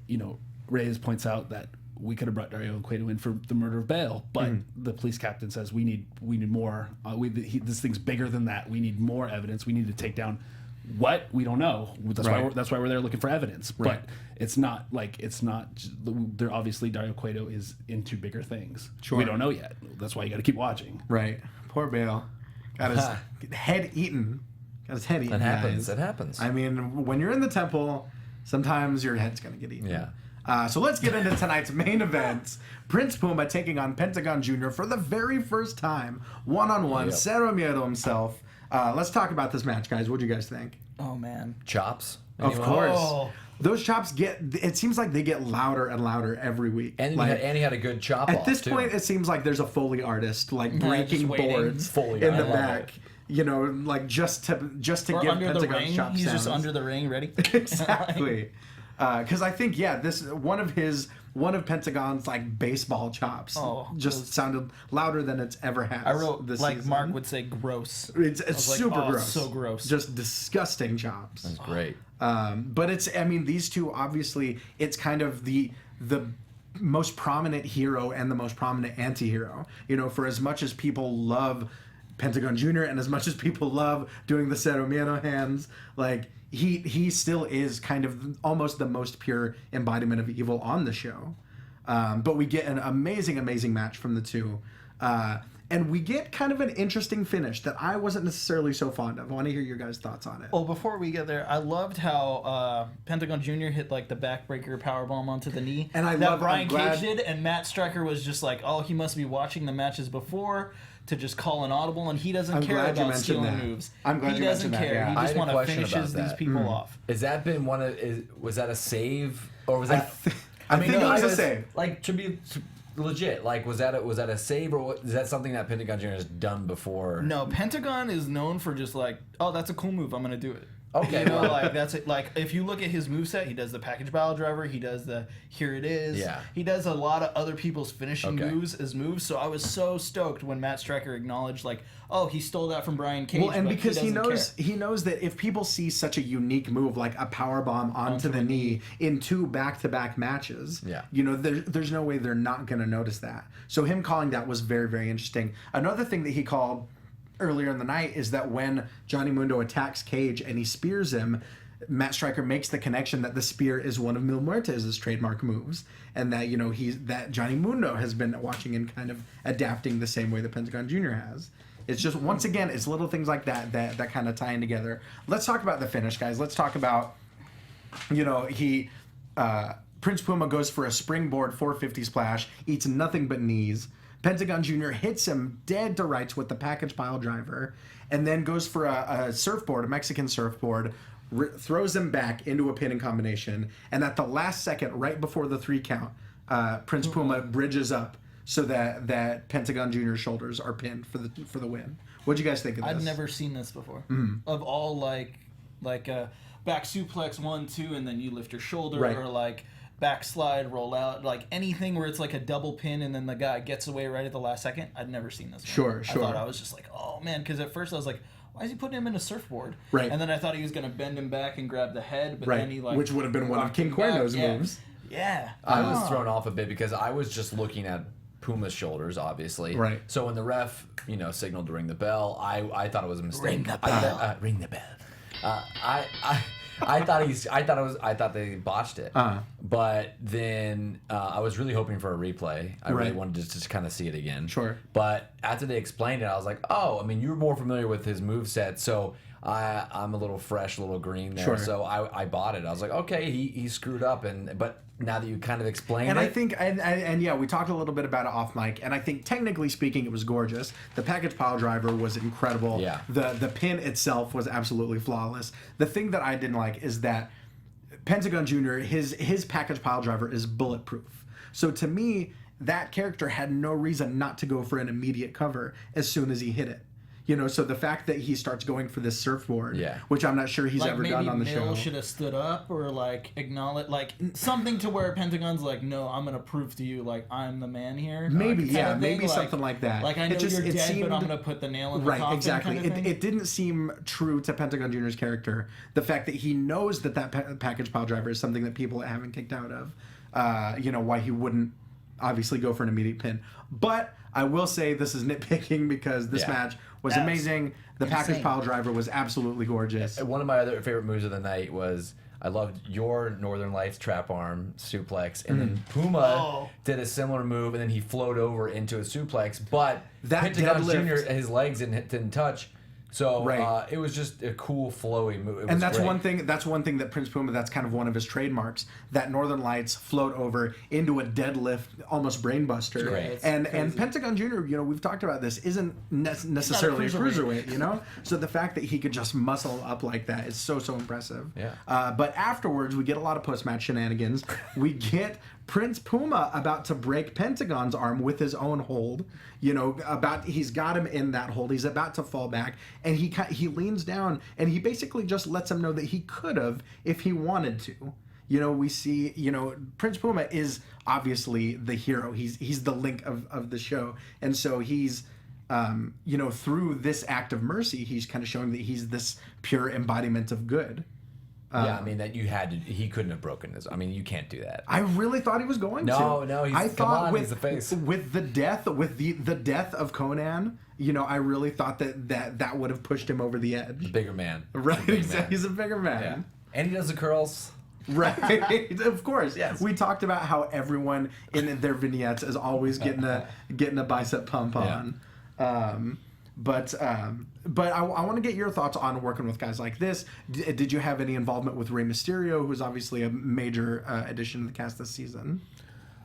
you know, Reyes points out that we could have brought Dario Cueto in for the murder of Bale, but the police captain says we need more. This thing's bigger than that. We need more evidence. We need to take down. What we don't know. That's why we're there looking for evidence. Right. But it's not. They're obviously Dario Cueto is into bigger things. Sure. We don't know yet. That's why you got to keep watching. Right. Poor Bale got his head eaten. Got his head eaten. It happens. I mean, when you're in the temple, sometimes your head's gonna get eaten. Yeah. So let's get into tonight's main event. Prince Puma taking on Pentagon Jr. for the very first time, one-on-one. Yep. Cero Miedo himself. Let's talk about this match, guys. What do you guys think? Oh, man. Chops. Of course. Oh. Those chops it seems like they get louder and louder every week. And he had a good chop at off, this too. point, it seems like there's a Foley artist, like breaking boards in the back. you know, like just to Or give under the Pentagon ring. chop He's sounds. just under the ring, ready. Exactly. Because I think this one of Pentagon's like baseball chops just sounded louder than it's ever has. I wrote this like season. Mark would say, gross. It's I was like, super oh, gross. it's so gross. Just disgusting chops. That's great. But these two obviously, it's kind of the most prominent hero and the most prominent anti-hero. You know, for as much as people love Pentagon Jr. and as much as people love doing the Cero Miedo hands, like he still is kind of almost the most pure embodiment of evil on the show. But we get an amazing match from the two. And we get kind of an interesting finish that I wasn't necessarily so fond of. I want to hear your guys' thoughts on it. Well, before we get there, I loved how Pentagon Jr. hit like the backbreaker powerbomb onto the knee. And Brian I'm glad- Cage did, and Matt Striker was just like, oh, he must be watching the matches before to just call an audible, and he doesn't care glad you about mentioned stealing that. moves. I'm glad he you doesn't mentioned that, care. yeah. He I just had a want to question finishes about these that. people off. Has that been was that a save or was that? I think it was a save. Like to be legit, like was that a save or is that something that Pentagon Jr. has done before? No, Pentagon is known for just like, oh, that's a cool move. I'm gonna do it. Okay, You know, well- like that's it. Like if you look at his moveset, he does the package pile driver. He does the here it is. Yeah. He does a lot of other people's finishing Okay. moves as moves. So I was so stoked when Matt Striker acknowledged like, oh, he stole that from Brian Cage. Well, and but because he doesn't care. knows that if people see such a unique move like a power bomb onto the knee in 2 back-to-back matches, Yeah. you know, there's no way they're not going to notice that. So him calling that was very, very interesting. Another thing that he called earlier in the night is that when Johnny Mundo attacks Cage and he spears him, Matt Striker makes the connection that the spear is one of Mil Muertes' trademark moves, and that, you know, that Johnny Mundo has been watching and kind of adapting the same way that Pentagon Jr. has. It's just, once again, it's little things like that kind of tie in together. Let's talk about the finish, guys. Let's talk about, you know, Prince Puma goes for a springboard 450 splash, eats nothing but knees. Pentagon Jr. hits him dead to rights with the package pile driver, and then goes for a surfboard, a Mexican surfboard, throws him back into a pinning combination, and at the last second, right before the 3 count, Prince Puma bridges up so that Pentagon Jr.'s shoulders are pinned for the win. What'd you guys think of this? I've never seen this before. Of all like back suplex 1-2, and then you lift your shoulder, Right. or like backslide, roll out, like anything where it's like a double pin and then the guy gets away right at the last second. I'd never seen this. Sure. I thought, I was just like, oh man, because at first I was like, why is he putting him in a surfboard? Right. And then I thought he was gonna bend him back and grab the head, but Right, then he like, which would have been one of rocked him King back. Cuerno's Yeah. moves. Yeah. I was thrown off a bit because I was just looking at Puma's shoulders, obviously. Right. So when the ref, signaled to ring the bell, I thought it was a mistake. Ring the bell. Ring the bell. I thought they botched it. But then I was really hoping for a replay. I really Right. wanted to just kind of see it again. Sure. But after they explained it, I was like, oh, I mean, you're more familiar with his moveset, so I'm a little fresh, a little green there. Sure. So I bought it. I was like, okay, he screwed up, but now that you kind of explained And it, I think, and yeah, we talked a little bit about it off mic, and I think technically speaking, it was gorgeous. The package pile driver was incredible. Yeah. The pin itself was absolutely flawless. The thing that I didn't like is that Pentagon Jr., his package pile driver is bulletproof. So to me, that character had no reason not to go for an immediate cover as soon as he hit it. So the fact that he starts going for this surfboard, Yeah. which I'm not sure he's Like ever maybe done on the Mill show. should have stood up or like acknowledge like something to where Pentagon's like, no, I'm gonna prove to you like I'm the man here. Maybe, kind yeah, of thing. maybe something like that. Like I know It just- you're it dead, seemed- but I'm gonna put the nail in the Right, coffin. exactly. Kind of thing. It didn't seem true to Pentagon Jr.'s character. The fact that he knows that package pile driver is something that people haven't kicked out of. Why he wouldn't obviously go for an immediate pin. But I will say this is nitpicking because this Yeah. match was That's amazing. The package insane. pile driver was absolutely gorgeous. one of my other favorite moves of the night was I loved your Northern Lights trap arm suplex, and then Puma Oh. did a similar move, and then he flowed over into a suplex, but That Pentagon deadlift- Jr. his legs didn't touch, so Right. it was just a cool flowy move. It And was that's great. one thing. That's one thing that Prince Puma. That's kind of one of his trademarks. That Northern Lights float over into a deadlift, almost brainbuster. Great. It's And Pentagon Jr. We've talked about this. Isn't necessarily a cruiserweight. So the fact that he could just muscle up like that is so impressive. Yeah. But afterwards, we get a lot of post-match shenanigans. We get Prince Puma about to break Pentagon's arm with his own hold. He's got him in that hold. He's about to fall back, and he leans down, and he basically just lets him know that he could have if he wanted to. We see, Prince Puma is obviously the hero. He's the Link of the show, and so he's. Through this act of mercy, he's kind of showing that he's this pure embodiment of good. Yeah, I mean that he couldn't have broken his. I mean, you can't do that. I really thought he was going to. No, he's the face. With the death of Conan, I really thought that would have pushed him over the edge. The bigger man. Right, exactly. He's a bigger man. Yeah. And he does the curls. Right, of course. Yes. We talked about how everyone in their vignettes is always getting a bicep pump on. But I want to get your thoughts on working with guys like this. Did you have any involvement with Rey Mysterio, who's obviously a major addition to the cast this season?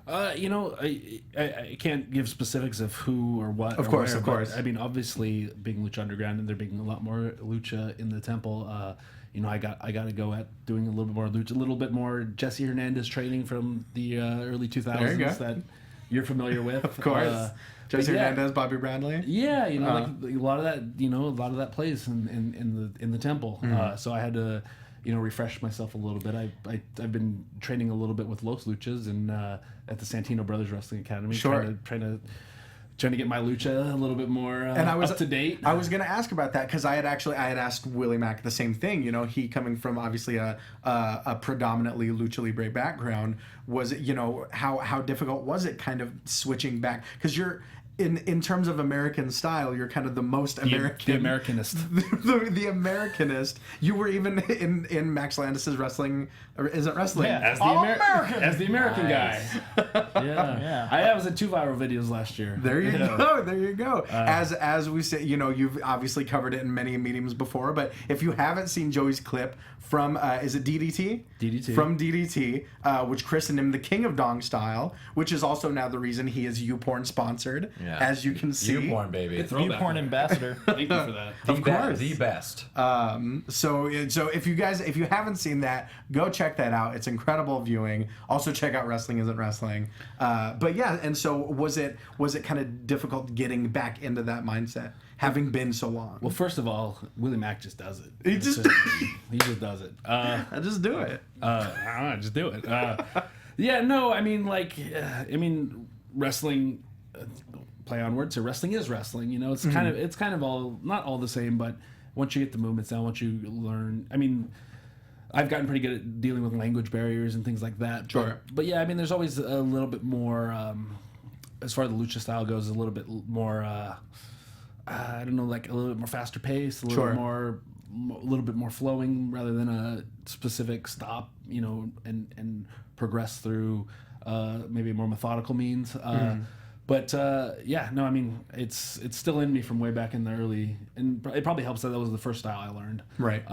I can't give specifics of who or what. Of course. I mean, obviously, being Lucha Underground and there being a lot more Lucha in the temple, I got to go at doing a little bit more Lucha, a little bit more Jesse Hernandez training from the early 2000s that you're familiar with. Of course. Jesse Hernandez, Bobby Bradley. Yeah, like a lot of that plays in the temple. So I had to, refresh myself a little bit. I've been training a little bit with Los Luchas and at the Santino Brothers Wrestling Academy. Sure. Trying to get my lucha a little bit more up to date. I was going to ask about that because I had asked Willie Mack the same thing. He coming from obviously a predominantly lucha libre background. Was it how difficult was it kind of switching back because you're. In terms of American style, you're kind of the most American. The Americanist. the Americanist. You were even in Max Landis's wrestling, or isn't wrestling? Yeah, as the American guy. Yeah. I was in 2 viral videos last year. There you go. As we say, you've obviously covered it in many mediums before, but if you haven't seen Joey's clip from, is it DDT? DDT. From DDT, which christened him the King of Dong Style, which is also now the reason he is YouPorn sponsored. Yeah. As you can see, YouPorn, baby. YouPorn ambassador. Thank you for that. Of course, the best. So if you haven't seen that, go check that out. It's incredible viewing. Also check out Wrestling Isn't Wrestling. But yeah, and so was it kind of difficult getting back into that mindset, having been so long? Well, first of all, Willie Mack just does it. He just does it. I just do it. I don't know, just do it. Yeah, no, I mean, wrestling. Play on words. So wrestling is wrestling. It's kind of all not all the same, but once you get the movements down, once you learn. I mean, I've gotten pretty good at dealing with language barriers and things like that. Sure. But yeah, I mean, there's always a little bit more. As far as the lucha style goes, a little bit more. I don't know, like a little bit more faster pace, a little bit more flowing rather than a specific stop. And progress through maybe a more methodical means. But I mean, it's still in me from way back in the early, and it probably helps that was the first style I learned. Right.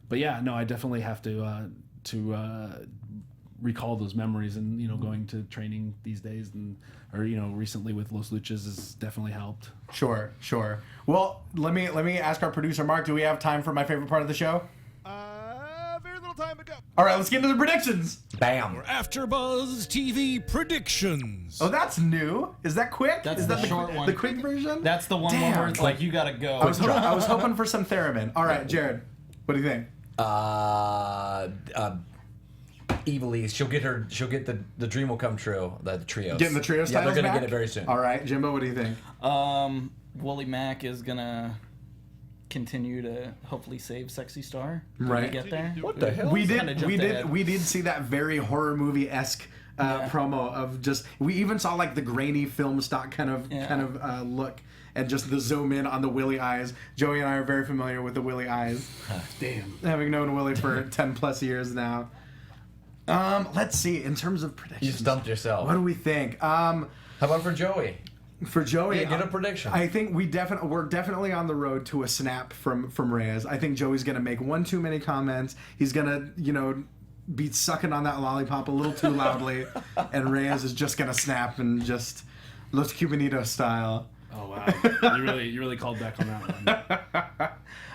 But yeah, no, I definitely have to recall those memories, and going to training these days, or recently with Los Luchas has definitely helped. Sure. Well, let me ask our producer Mark. Do we have time for my favorite part of the show? Very little time to go. All right, let's get into the predictions. Bam. AfterBuzz TV predictions. Oh, that's new. Is that quick? That's Is the that short one. The quick version? That's the one Damn. where it's like you gotta go. I was hoping for some theremin. All right, Jared, what do you think? Evilly, she'll get the dream will come true. The trio. Getting the trio Yeah, styles they're gonna back? get it very soon. All right, Jimbo, what do you think? Willie Mack is gonna continue to hopefully save Sexy Star. Right. When we get there. What the hell? We kinda did jumped ahead. we did see that very horror movie-esque promo of just, we even saw like the grainy film stock kind of look, and just the zoom in on the Willie eyes. Joey and I are very familiar with the Willie eyes. Damn. Having known Willie for 10 plus years now. Let's see, in terms of predictions. You stumped yourself. What do we think? How about for Joey? For Joey, Yeah, get a prediction. I think we're definitely on the road to a snap from Reyes. I think Joey's gonna make one too many comments. He's gonna, be sucking on that lollipop a little too loudly, and Reyes is just gonna snap and just Los Cubanitos style. Oh wow, you really called back on that one.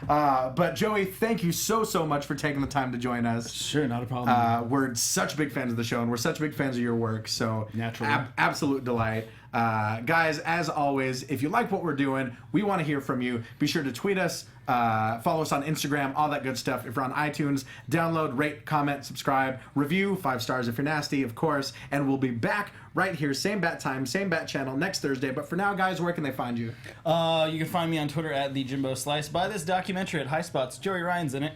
But Joey, thank you so much for taking the time to join us. Sure, not a problem. We're such big fans of the show, and we're such big fans of your work. So Naturally. absolute delight. Guys, as always, if you like what we're doing, we want to hear from you. Be sure to tweet us, follow us on Instagram, all that good stuff. If you're on iTunes, download, rate, comment, subscribe, review, 5 stars if you're nasty, of course. And we'll be back right here, same bat time, same bat channel next Thursday. But for now, guys, where can they find you? You can find me on Twitter at @TheJimboSlice. Buy this documentary at High Spots. Joey Ryan's in it.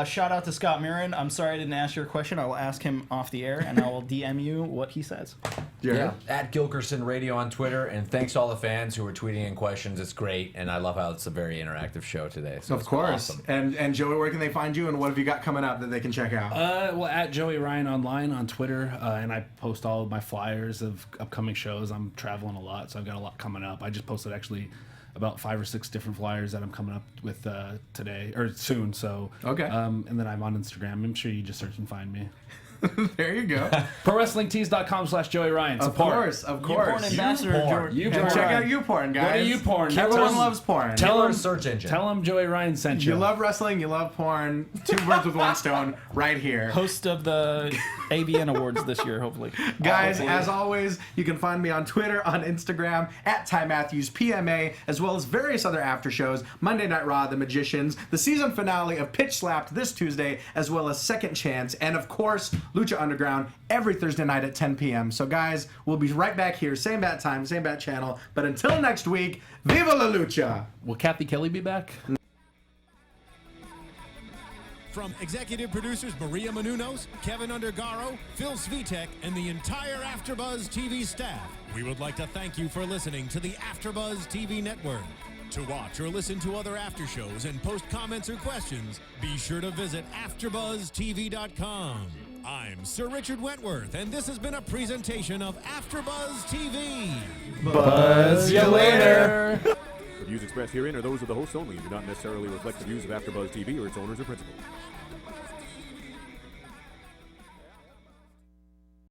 Shout out to Scott Mirren. I'm sorry I didn't ask your question. I will ask him off the air, and I will DM you what he says. Jared? Yeah, at Gilkerson Radio on Twitter, and thanks to all the fans who are tweeting in questions. It's great, and I love how it's a very interactive show today. So Of it's course. awesome. And Joey, where can they find you, and what have you got coming up that they can check out? Well, at Joey Ryan online on Twitter, and I post all of my flyers of upcoming shows. I'm traveling a lot, so I've got a lot coming up. I just posted actually about 5 or 6 different flyers that I'm coming up with today or soon. So Okay. and then I'm on Instagram. I'm sure you just search and find me. There you go. ProWrestlingTees.com/Joey Ryan. Of Support. course, of Porn course. ambassador YouPorn. George. You And porn. check out YouPorn, guys. Go to YouPorn. Everyone Tell loves porn. Tell Killer him search engine. Tell him Joey Ryan sent you. You love wrestling, you love porn. 2 birds with one stone right here. Host of the AVN Awards this year, hopefully. Guys, as always, you can find me on Twitter, on Instagram, at Ty Matthews PMA, as well as various other after shows. Monday Night Raw, The Magicians, the season finale of Pitch Slapped this Tuesday, as well as Second Chance, and of course, Lucha Underground every Thursday night at 10 p.m. So guys, we'll be right back here, same bat time, same bat channel. But until next week, Viva la Lucha! Will Kathy Kelly be back? From executive producers Maria Menounos, Kevin Undergaro, Phil Svitek, and the entire AfterBuzz TV staff, we would like to thank you for listening to the AfterBuzz TV network. To watch or listen to other after shows and post comments or questions, be sure to visit AfterBuzzTV.com. I'm Sir Richard Wentworth, and this has been a presentation of AfterBuzz TV. Buzz you later! The views expressed herein are those of the hosts only and do not necessarily reflect the views of AfterBuzz TV or its owners or principals.